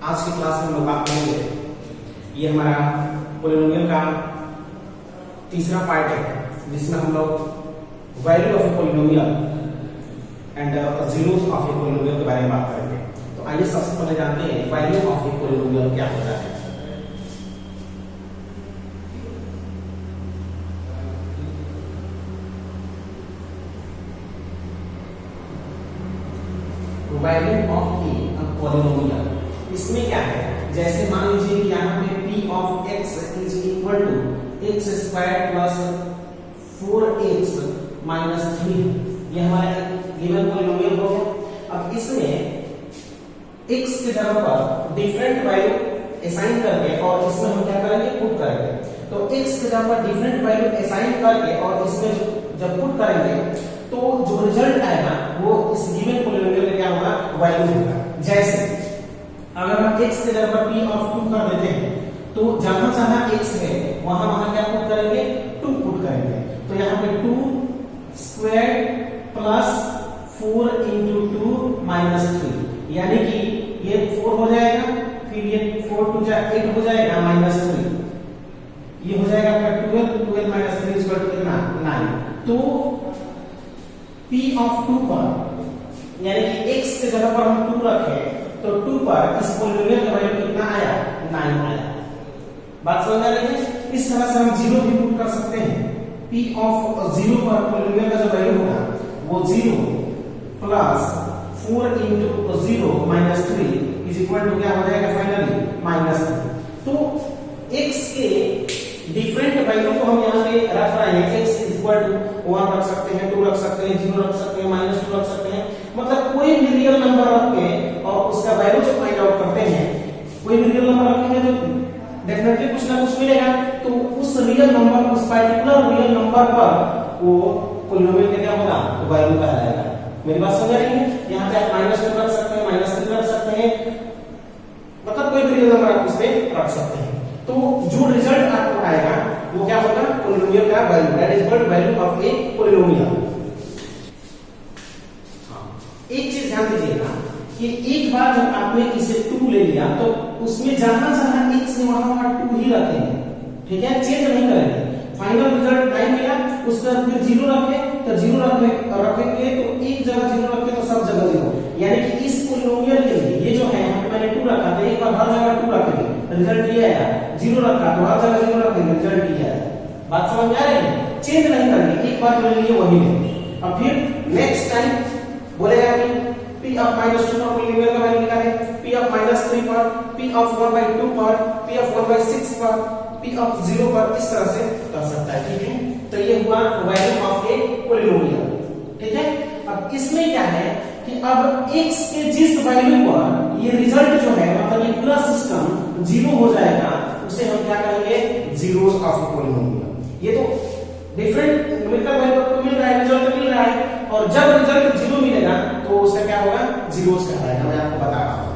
आज की क्लास में हम लोग बात करेंगे, ये हमारा पॉलिनोमियल का तीसरा पार्ट है जिसमें हम लोग value of a polynomial and zeros of a polynomial के बारे में बात करेंगे। तो आइए सबसे पहले जानते हैं वैल्यू ऑफ ए पॉलिनोमियल क्या होता है। वैल्यू ऑफ ए पॉलिनोमियल, इसमें क्या है, जैसे मान लीजिए कि यहाँ पे p of x is equal to x square plus 4x minus 3, ये हमारा गिवन पॉलिनोमियल हो गया। अब इसमें x के जगह पर डिफरेंट वैल्यू असाइन करके और इसमें हम क्या करेंगे, पुट करेंगे। तो x के जगह पर डिफरेंट वैल्यू असाइन करके और इसमें जब पुट करेंगे तो जो रिजल्ट आएगा वो इस गिवन पॉलिनोमियल में क्या होगा, वैल्यू होगा। जैसे अगर हम x के जगह पर p ऑफ 2 कर देते हैं तो जहां जहां x है वहां वहां क्या पुट करेंगे, 2 पुट करेंगे। तो यहाँ पे 2 स्क्वायर प्लस 4 इंटू 2 माइनस 3, यानी कि ये 4 हो जाएगा, फिर ये 4 टू 8 हो जाएगा माइनस 3, ये हो जाएगा आपका 12 माइनस 3 इक्वल टू 9। तो p ऑफ 2 पर, यानी कि x के जगह पर हम 2 रखे तो 2 पर इस पॉलिनोमियल का वैल्यू कितना आया, 9 आया। बात समझ आ रही है। इस तरह से हम 0 भी पुट कर सकते हैं। p ऑफ 0 पर पॉलिनोमियल का जो वैल्यू होगा वो 0 plus 4 into 0 minus 3 is equal to क्या हो जाएगा, फाइनली माइनस 3। तो x के डिफरेंट वैल्यू को हम यहाँ पे रख रहे हैं। x इज इक्वल टू 1 रख सकते हैं, 2 रख सकते हैं, 0 रख सकते हैं, माइनस 2 रख सकते हैं। मतलब कोई भी रियल नंबर रख के और उसका वैल्यू जो फाइंड आउट करते हैं, कोई भी रियल नंबर रखेंगे तो डेफिनेटली कुछ ना कुछ मिलेगा। तो उस रियल नंबर, उस पर्टिकुलर रियल नंबर पर वो पॉलिनोमियल का क्या होगा, वैल्यू कहलाएगा। मेरी बात समझ रही है। यहाँ पे आप माइनस 2 रख सकते हैं, माइनस 3 रख सकते हैं, मतलब कोई भी रियल नंबर आप उसमें रख सकते हैं। तो जो रिजल्ट आपको आएगा वो क्या होगा, पॉलिनोमियल का value, that is called value of a polynomial. एक चीज ध्यान दीजिएगा कि एक बार जब आपने इसे 2 ले लिया तो उसमें जहां जहां x है वहां वहां 2 ही रखेंगे, ठीक है, चेंज नहीं करेंगे। फाइनल रिजल्ट 9 मिला, उसके बाद फिर 0 रखे तो 0 रखेंगे तो एक जगह 0 रखे तो सब जगह 0, यानी कि इस पॉलिनोमियल के लिए ये जो है यहाँ पे मैंने 2 रखा तो एक बार हर जगह 2 रखेंगे, रिजल्ट ये आया। 0 रखा तो हर जगह 0 रखेंगे, रिजल्ट ये आया। बात समझ में आ रही है। चेंज नहीं करेंगे, एक बार ले लिए वही है। अब फिर नेक्स्ट टाइम बोलेगा कि p ऑफ -2 पर पॉलिनोमियल का वैल्यू निकालें, p ऑफ -3 पर, p ऑफ 1/2 पर, p ऑफ 1/6 पर, p ऑफ 0 पर, इस तरह से कर सकता है, ठीक है। तो ये हुआ वैल्यू ऑफ ए पॉलिनोमियल, ठीक है। अब इसमें क्या है कि अब x के जिस वैल्यू पर ये रिजल्ट जो है, मतलब ये पूरा सिस्टम 0 हो जाएगा, उसे हम क्या कहेंगे, जीरोस ऑफ ए पॉलिनोमियल। ये तो डिफरेंट न्यूमेरिकल वैल्यू को मिल रहा है, रिजल्ट मिल रहा है, और जब रिजल्ट 0 मिलेगा तो उसका क्या होगा, जीरोस कहलाएगा। मैं आपको बता रहा हूं।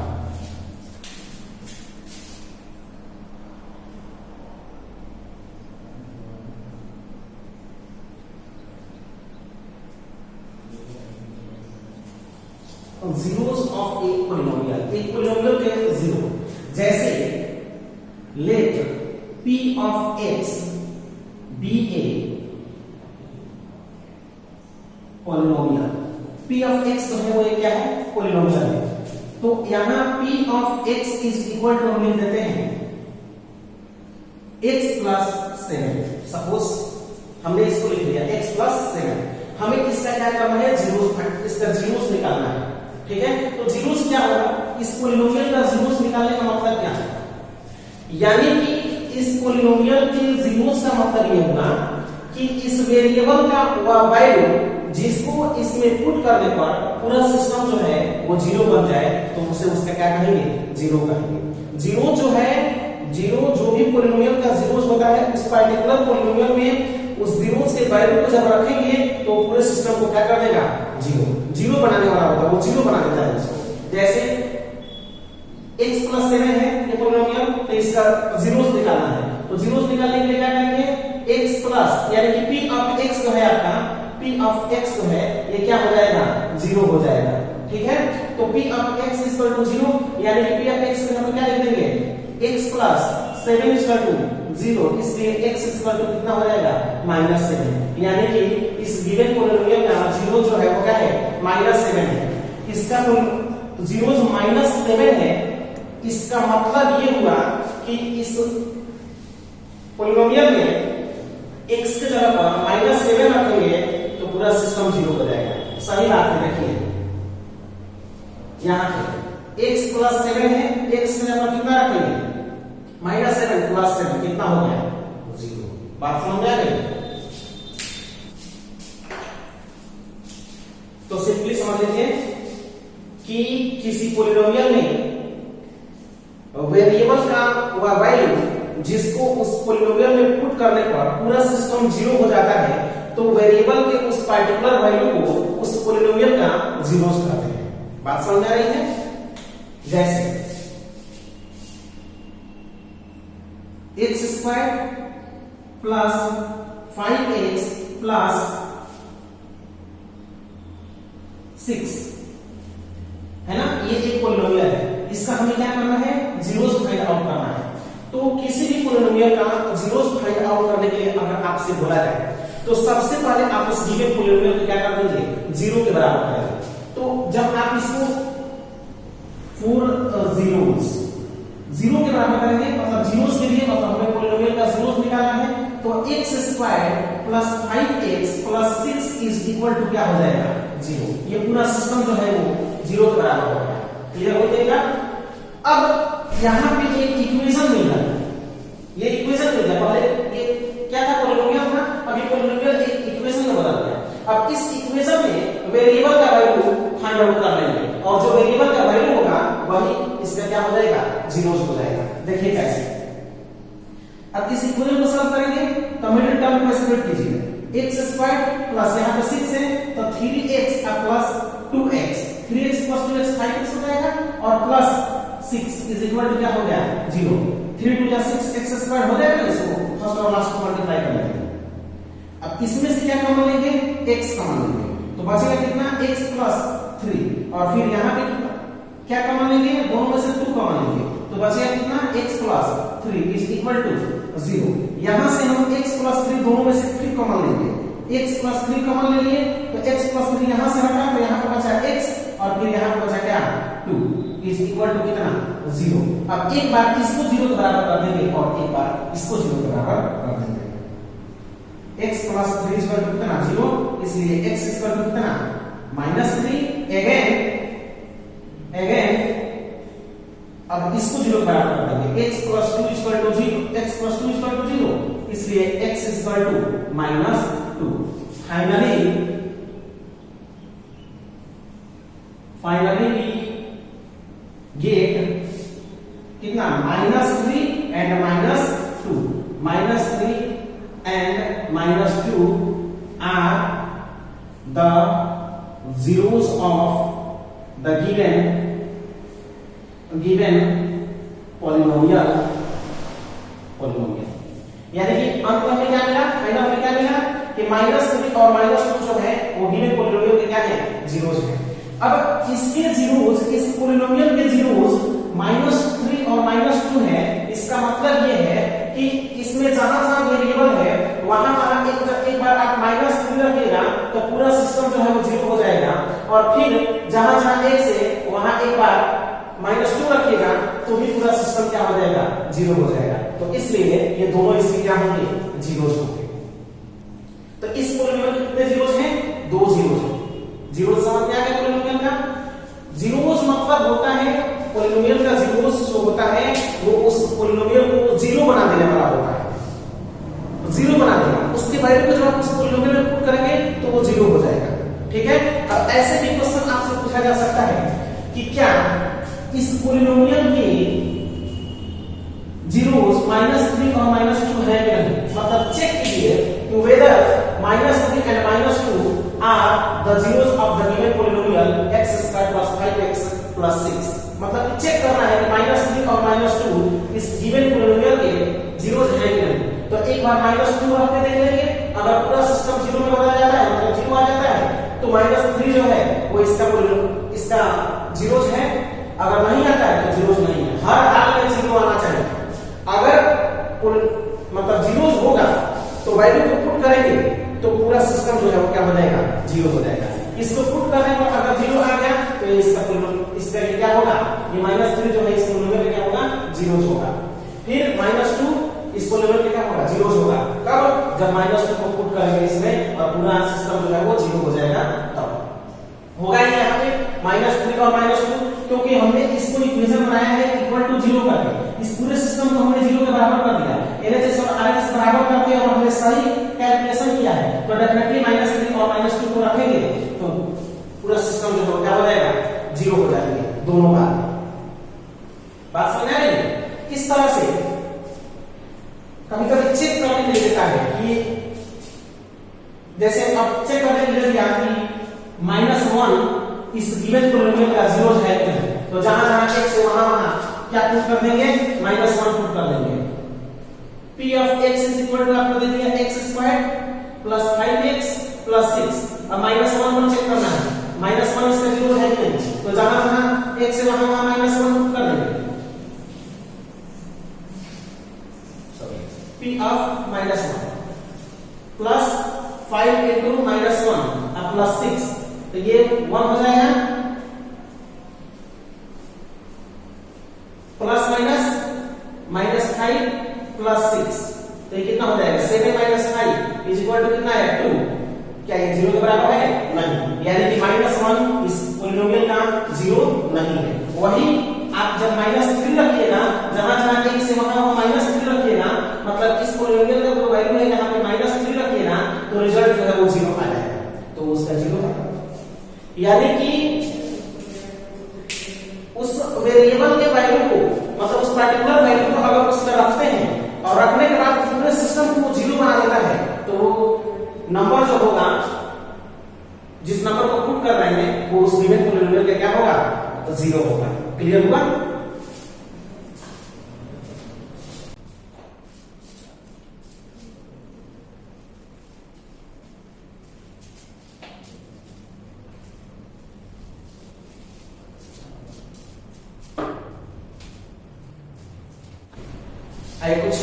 जीरोस ऑफ ए पॉलिनोमियल, एक पॉलिनोमियल के 0, जैसे let p of x be a polynomial. p of x जो है वो क्या है, पॉलिनोमियल है। तो यहां p of x is equal to हम लिख देते हैं x प्लस 7। सपोज हमने इसको लिख दिया x प्लस 7। हमें इसका क्या करना है, जीरोस, इसका जीरोस निकालना है, ठीक है। तो जीरोस क्या होगा, इस पॉलिनोमियल का जीरोस निकालने का मतलब क्या है, यानी कि इस पॉलिनोमियल के जीरोस का मतलब ये होगा कि इस वेरिएबल का वैल्यू जिसको इसमें पुट करने पर पूरा सिस्टम जो है वो 0 बन जाए तो उसे उसका क्या कहेंगे, 0 कहेंगे। 0 जो है, 0 जो भी पॉलिनोमियल का जीरोस होता है उस पर्टिकुलर पॉलिनोमियल में उस जीरोस के वैल्यू को जब रखेंगे तो पूरे सिस्टम को क्या कर देगा, 0 बनाने वाला होता है, वो 0 बना देता है उसको। जैसे x प्लस 7 है ये पॉलिनोमियल, तो इसका जीरोस निकालना है। तो जीरोस निकालने के लिए क्या करेंगे, x प्लस, यानी कि p ऑफ x जो है आपका, p ऑफ x जो है ये क्या हो जाएगा, 0 हो जाएगा। ठीक है। तो p of x is equal to 0, यानी कि p ऑफ x को हम क्या लिख देंगे, x plus 7 is equal to 0, इसलिए x इज इक्वल टू कितना हो जाएगा, -7, यानी कि इस गिवन पॉलिनोमियल का 0 जो है वो क्या है, -7 है। इसका तो 0 -7 है, इसका मतलब ये हुआ कि इस पॉलिनोमियल में x की जगह पर -7 रखेंगे तो पूरा सिस्टम 0 हो जाएगा। सही बात है, देखिए यहां पे x प्लस 7 है, x की जगह पर कितना रखेंगे, -7 प्लस 7 कितना हो गया, 0। बात समझ में आ गई? तो सिंपली समझ लीजिए कि किसी पॉलिनोमियल में वेरिएबल का वैल्यू जिसको उस पॉलिनोमियल में पुट करने पर पूरा सिस्टम 0 हो जाता है, तो वेरिएबल के उस पार्टिकुलर वैल्यू को उस पॉलिनोमियल का जीरोस कहते हैं। बात समझ आ रही है? जैसे x² प्लस 5x प्लस 6 है ना, ये एक पॉलिनोमियल है, इसका हमें क्या करना है, जीरोस फाइंड आउट करना है। तो किसी भी पॉलिनोमियल का जीरोस फाइंड आउट करने के लिए अगर आपसे बोला जाए तो सबसे पहले आप उस गिवन पॉलिनोमियल को क्या कर देंगे, 0 के बराबर कर देंगे। तो जब आप इसको 4 zeros 0 के बराबर करेंगे, मतलब जीरोस के लिए मतलब हमें पॉलिनोमियल का जीरोस निकालना है, तो x² plus 5x plus 6 is equal to क्या हो जाएगा, 0। ये पूरा सिस्टम जो है वो 0 के बराबर हो गया। क्लियर हो जाएगा? अब यहां पे एक इक्वेशन मिल रहा है, ये इक्वेशन मिल गया, पहले ये क्या था, पॉलिनोमियल था, अब ये पॉलिनोमियल एक इक्वेशन में बदल गया। अब इस इक्वेशन में वेरिएबल का वैल्यू फाइंड आउट कर लेंगे, और जो वेरिएबल का वैल्यू होगा वही इसका क्या हो जाएगा, जीरोस हो जाएगा। देखिए कैसे, अब इस इक्वेशन को सॉल्व करेंगे तो मिडिल टर्म को स्प्लिट कीजिए, x² प्लस यहां पे 6 है तो 3x plus 2x, 3x plus 2x 5x हो जाएगा, और प्लस 6 इज इक्वल टू क्या हो गया, 0। 3 2 6 x² हो जाएगा, इसको फर्स्ट और लास्ट को मल्टीप्लाई कर लेंगे। अब इसमें से क्या कॉमन लेंगे, x कॉमन लेंगे, तो बचेगा कितना, x प्लस 3, और फिर यहां पे क्या कॉमन लेंगे, दोनों में से 2 कॉमन लेंगे, तो बचेगा कितना, x plus 3 is equal to 0। यहां से हम x प्लस 3 दोनों में से 3 कॉमन लेंगे, x प्लस 3 कॉमन ले लिए तो x प्लस 3 यहां से हटा तो यहां पे बचा x, और फिर यहां पे बचा क्या, 2 इज इक्वल टू कितना, 0। अब एक बार इसको 0 के बराबर कर देंगे और एक बार इसको 0 के बराबर कर देंगे। x प्लस 3 इक्वल टू कितना, 0, इसलिए x इक्वल टू कितना, -3। अगेन अब इसको 0 के बराबर कर देंगे, x plus 2 equal to 0, x plus 2 equal to 0, इसलिए x equal to -2। Finally we get कितना, -3 and -2, -3 and -2 are the zeros of the given polynomial। यानी कि अंत में हमें क्या मिला, फाइनल में क्या मिला कि -3 और -2 जो है वो गिवन पॉलिनोमियल के क्या है, जीरोस है। अब इसके जीरोस, इस पॉलिनोमियल के जीरोस -3 और -2 है, इसका मतलब ये है कि इसमें जहां वेरिएबल है वहां एक बार आप -3 रखिएगा तो पूरा सिस्टम जो है वो 0 हो जाएगा, और फिर जहां x है वहां एक बार -2 रखिएगा तो भी पूरा सिस्टम क्या हो जाएगा, 0 हो जाएगा। तो इसलिए ये दोनों इसके क्या होंगे, जीरोस होंगे। तो इस पॉलिनोमियल के कितने जीरोस हैं, 2 जीरोस हैं। जीरोस समझ में आ गया पॉलिनोमियल का? जीरोस मतलब होता है पॉलिनोमियल का जीरोस जो होता है वो उस पॉलिनोमियल को 0 बना देने वाला होता है, 0 बना देगा, उसके वैल्यू को जब आप उस पॉलिनोमियल में पुट करेंगे तो वो 0 हो जाएगा। ठीक है। अब ऐसे भी क्वेश्चन आपसे पूछा जा सकता है कि क्या इस पॉलिनोमियल के जीरोस -3 और -2 है कि नहीं, मतलब चेक कीजिए कि whether -3 and -2 are the zeros of the given polynomial x² plus 5x plus 6। मतलब चेक करना है कि -3 और -2 इस गिवन पॉलिनोमियल के जीरोस है कि नहीं। तो एक बार -2 रख के देख लेंगे, अगर पूरा सिस्टम 0 में बदल जाता है, मतलब 0 आ जाता है, तो -3 जो है वो इसका इस इसका जीरोज है, अगर नहीं आता है तो जीरोज नहीं है, हर हाल में जीरो आना चाहिए। अगर मतलब जीरोज होगा तो वैल्यू को पुट करेंगे तो पूरा सिस्टम जो है वो क्या हो जाएगा, जीरो हो जाएगा। इसको पुट करने पर अगर जीरो आ गया तो इसका क्या होगा, ये -3 जो है इस पोलीनोमियल में क्या होगा, जीरोज होगा। फिर -2 इस पोलीनोमियल में क्या होगा, जीरोज होगा। कब, जब -2 को पुट करेंगे इसमें और पूरा सिस्टम जो है वो जीरो हो जाएगा, तब होगा ही यहाँ पे -3 और -2, क्योंकि हमने इसको इक्वेशन बनाया है इक्वल टू जीरो करके। इस पूरे सिस्टम को हमने जीरो के बराबर कर दिया, LHS और RHS बराबर करके, और हमने सही कैलकुलेशन किया है, तो डेफिनेटली -3 और -2 को रखेंगे तो पूरा सिस्टम जो है क्या हो जाएगा, जीरो हो जाएंगे दोनों बात समझ आ रही है। इस तरह से कभी कभी चेक करने के लिए देता है कि जैसे अब चेक करने के लिए दिया कि -1 इस गिवन पोलीनोमियल का जीरोज है कि नहीं, तो जहां जहां x है वहां क्या पुट कर देंगे, -1 पुट कर देंगे। p of x is equal to आपको दे दिया x² प्लस 5x प्लस 6। अब -1 को चेक करना है, -1 इसका जीरो है कि नहीं, तो जहां जहां x है वहां -1 पुट कर देंगे। p ऑफ -1 प्लस 5 into -1 अब प्लस 6, तो ये 1 हो जाएगा, प्लस -5 प्लस 6, तो ये कितना हो जाएगा, 7 - 5 इज इक्वल टू कितना है, 2। क्या ये जीरो के बराबर है, नहीं, यानी कि -1 इस पोलीनोमियल का जीरो नहीं है। वही आप जब -3 रखिएगा, जहां जहां x है वहां -3 रखिएगा, मतलब इस पोलीनोमियल का जो वैल्यू है यहाँ पे -3 रखिएगा तो रिजल्ट जो है वो जीरो आ जाएगा, तो उसका जीरो है। यानी कि उस वेरिएबल के वैल्यू को, मतलब उस पर्टिकुलर वैल्यू को अगर उसमें रखते हैं और रखने के बाद पूरे सिस्टम को जीरो बना देता है, तो वो नंबर जो होगा, जिस नंबर को पुट कर रहे हैं वो उस गिवन पोलीनोमियल का क्या होगा, तो जीरो होगा। क्लियर हुआ? आइए कुछ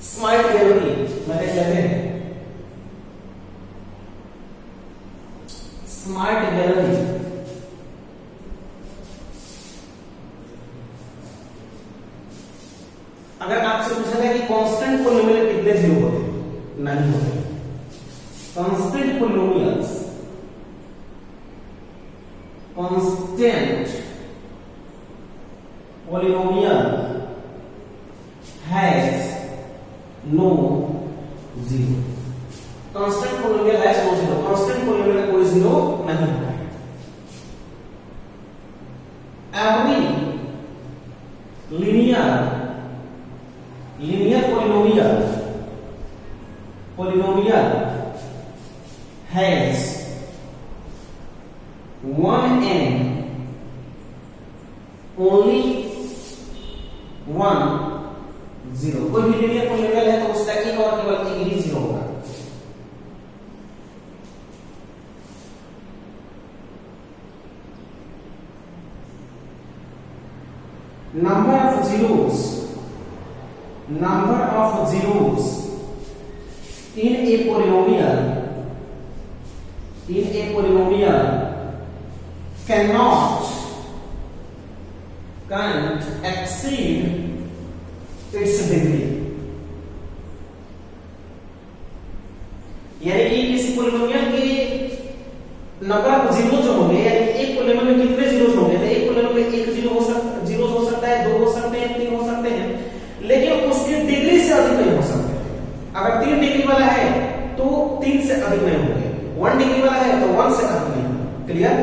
स्मार्ट मेमोरी में देख लेते हैं। स्मार्ट मेमोरी, अगर आपसे पूछा जाए कि कांस्टेंट पोलीनोमियल कितने जीरो होते हैं, नहीं होते। Constant polynomials, constant polynomial has no zero। Constant polynomial has no zero, constant polynomial का कोई जीरो नहीं होता है। every linear polynomial has one end, only one zero. कोई भी लीनियर पोलीनोमियल है तो उसका एक और केवल एक ही जीरो होगा। number of zeros in a polynomial can't exceed its degree। यानी कि किसी पोलीनोमियल के नंबर ऑफ जीरो जो होंगे, यानी एक पोलीनोमियल में कितने जीरोस होंगे, तो एक पोलीनोमियल में एक जीरो हो सकता है, दो हो सकते हैं, तीन हो सकते हैं, लेकिन उसकी डिग्री से अधिक नहीं हो सकते। अगर 3 डिग्री वाला है तो 3 से अधिक नहीं होंगे, 1 डिग्री वाला है तो 1 से अधिक नहीं होंगे। Clear?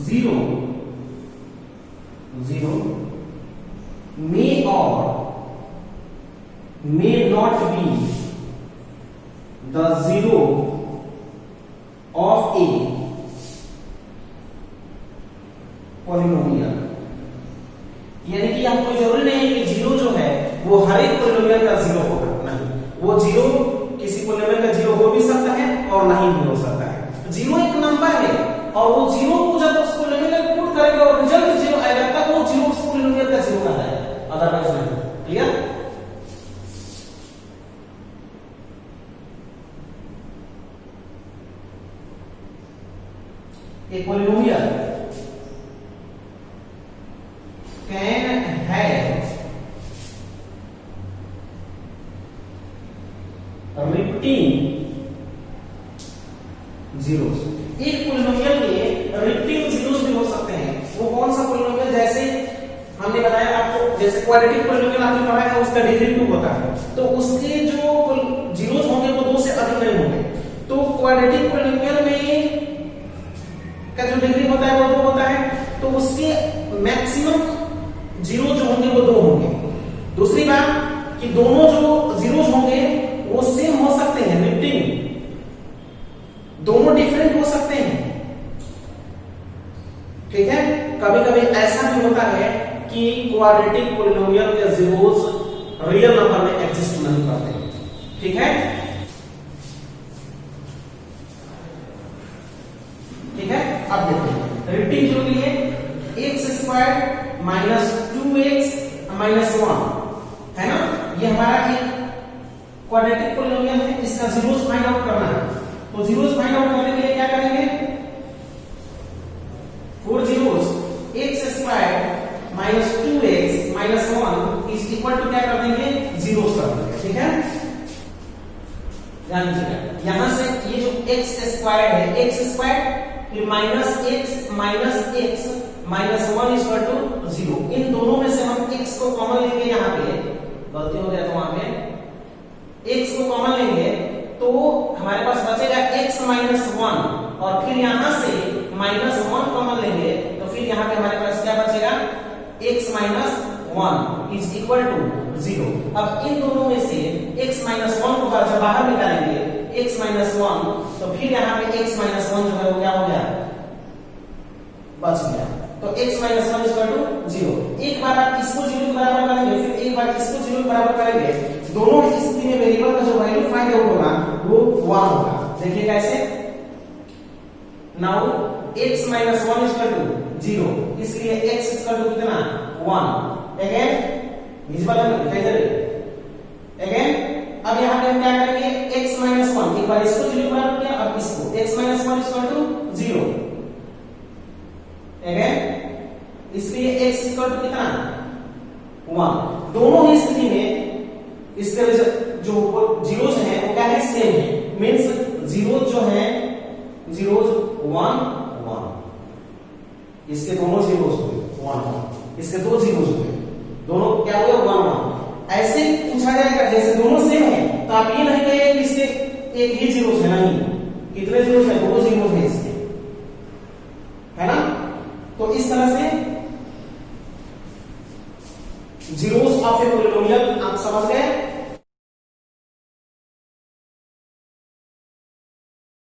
Zero may or may not be the zero of a polynomial। यानी कि यहाँ कोई जरूरी नहीं है कि जीरो जो है वो हर एक पोलीनोमियल का जीरो होगा, नहीं, वो जीरो किसी पोलीनोमियल का जीरो हो भी सकता है और नहीं A polynomial can have repeating zeros। एक पोलिनोमियल के रिपीटिंग जीरोस भी हो सकते हैं। वो कौन सा पोलिनोमियल? जैसे हमने बताया आपको, जैसे क्वाड्रेटिक पोलिनोमियल आपने पढ़ा है, उसका डिग्री 2 होता है, तो उसके जो जीरोस होंगे वो 2 से अधिक नहीं होंगे। तो क्वाड्रेटिक पोलिनोमियल में का जो डिग्री होता है वो 2 होता है, तो उसके मैक्सिमम जीरो जो होंगे वो 2 होंगे। दूसरी बात कि दोनों जो जीरोस होंगे वो सेम हो सकते हैं, रिपीटिंग, दोनों डिफरेंट हो सकते हैं। ठीक है, कभी कभी ऐसा भी होता है कि क्वाड्रेटिक पोलिनोमियल के जीरोस रियल नंबर में एग्जिस्ट नहीं करते। ठीक है, ठीक है। अब देखते हैं रिपीटिंग जीरो के लिए x square minus 2x minus 1 है ना, ये हमारा एक क्वाड्रेटिक पोलिनोमियल है, इसका जीरोस फाइंड आउट करना है। तो जीरोस फाइंड आउट करने के लिए क्या करेंगे? 4 zeros x square minus 2x minus 1 is equal to क्या कर देंगे? जीरोस कर देंगे। ठीक है, ध्यान दीजिएगा, यहां से ये जो x स्क्वायर है, x स्क्वायर फिर minus x minus 1 is equal to 0। इन दोनों में से हम x को कॉमन लेंगे, यहाँ पे गलती हो गया तो वहां पे x को कॉमन लेंगे तो हमारे पास बचेगा x माइनस 1, और फिर यहां से माइनस 1 कॉमन लेंगे तो फिर यहाँ पे हमारे पास क्या बचेगा? x minus 1 is equal to 0। अब इन दोनों में से x माइनस 1 को जब बाहर निकालेंगे x माइनस 1, तो फिर यहाँ पे x माइनस 1 जो है वो क्या हो गया? बच गया। तो x minus 1 is equal to 0। एक बार आप इसको 0 के बराबर करेंगे, फिर एक बार इसको 0 के बराबर करेंगे, दोनों स्थिति में वेरिएबल का जो वैल्यू फाइंड आउट होगा वो 1 होगा। देखिए कैसे? Now x minus 1 is equal to 0, इसलिए x इज इक्वल टू कितना? 1। अगेन विजिबल है, दिखाई दे रही अगेन। अब यहाँ पे हम क्या करेंगे? x माइनस 1, एक बार इसको 0 बराबर किया, अब इसको x minus 1 is equal to 0 again, इसलिए x इज इक्वल टू कितना? 1। दोनों ही स्थिति में इसके जो जीरोस हैं वो क्या है? सेम है। मींस जीरो जो है, जीरोस 1 1, इसके दोनों जीरोस हुए 1 1, इसके दो जीरोस हुए, दोनों क्या हुए? 1 1। ऐसे पूछा जाएगा जैसे दोनों सेम है, तो आप ये नहीं कहेंगे कि इसके एक ही जीरोस है, नहीं, कितने जीरोस है? 2 जीरोस है इसके, है ना। तो इस तरह से जीरोस ऑफ ए पोलिनोमियल आप समझ गए।